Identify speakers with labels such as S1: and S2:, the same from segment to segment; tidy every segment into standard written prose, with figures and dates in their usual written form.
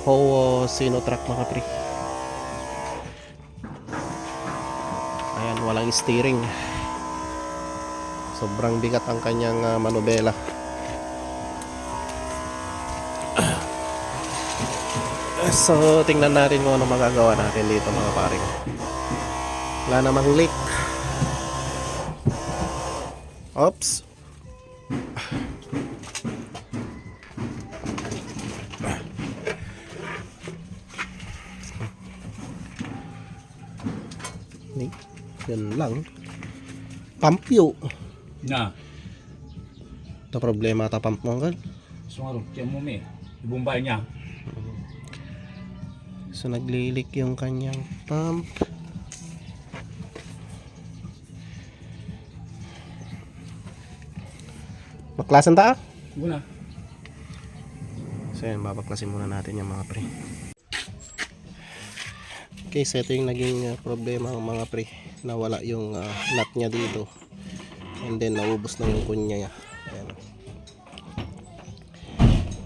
S1: Howo Sinotrack mga pre. Ayan, walang steering. Sobrang bigat ang kanyang manubela. So tingnan natin kung ano magagawa natin dito mga pare. Wala namang leak. Oops. Yan lang. Pump yun.
S2: Na.
S1: Ito problema ata pump mo kan.
S2: Sungaro, tiyan mo may. Ibumbay niya.
S1: So naglilik yung kanyang pump. Baklasan ta?
S2: Guna.
S1: So yan, babaklasin muna natin yung mga pre. Okay, so ito yung naging problema ng mga pre. Nawala yung nut niya dito. And then naubos na yung kunya niya. Ayan.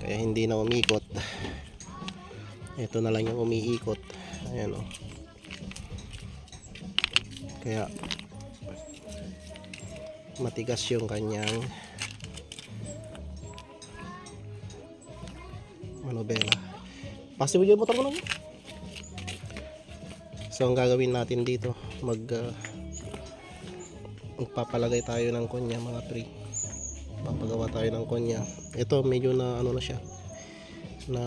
S1: Kaya hindi na umikot. Ito na lang yung umiikot. Ayan o. Kaya matigas yung kanyang manubela. Possible yung motor mo lang. So ang gagawin natin dito, magpapalagay tayo ng konya mga pre. Papagawa tayo ng konya. Ito medyo na ano na siya. Na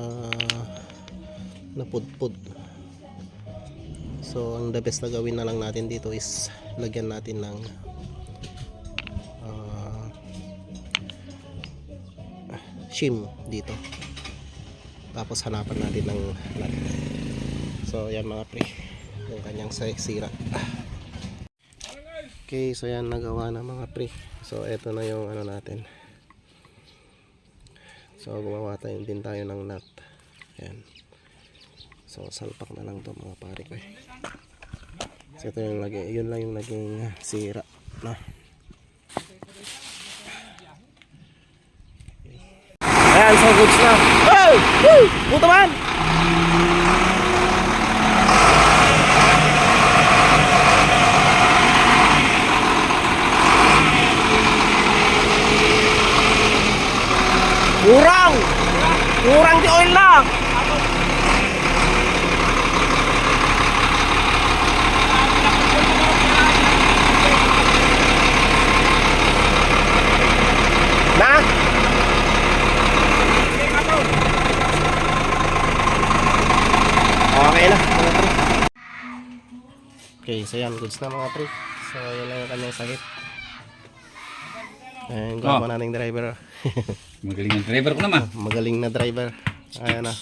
S1: pudpud. So ang the best na gawin na lang natin dito is lagyan natin ng shim dito. Tapos hanapan natin ng nut. So yan mga pre, yung kanyang sira. Okay, so yan nagawa na mga pre. So eto na yung ano natin. So gumawa din tayo ng nut. Ayan. So salpak na lang to mga pare ko. So ito yung yun lang yung naging sira na. Ayan, so goods na. Oh! Woo! Puta man! Kurang! Kurang di oil na! Na? Okay na mga pre. Okay, so yan, goods na mga pre. So yan lang yung kanyang sakit. Ayan, gawa na ng driver.
S2: Magaling ang driver ko naman.
S1: Magaling na driver. Ayan na.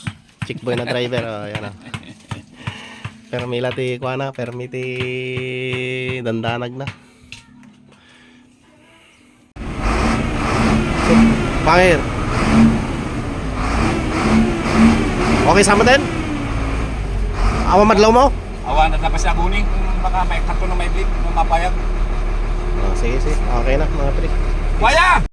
S1: Chick boy na driver. Ayan na. Permila ti kuana, permiti dandanag na. So, pangir. Okay sama din? Awa madlaw mo?
S2: Awan na pa siya buning. Baka may kato na may blip. Mapayag.
S1: Oh, sige, sige. Okay na mga pre.
S2: Waya!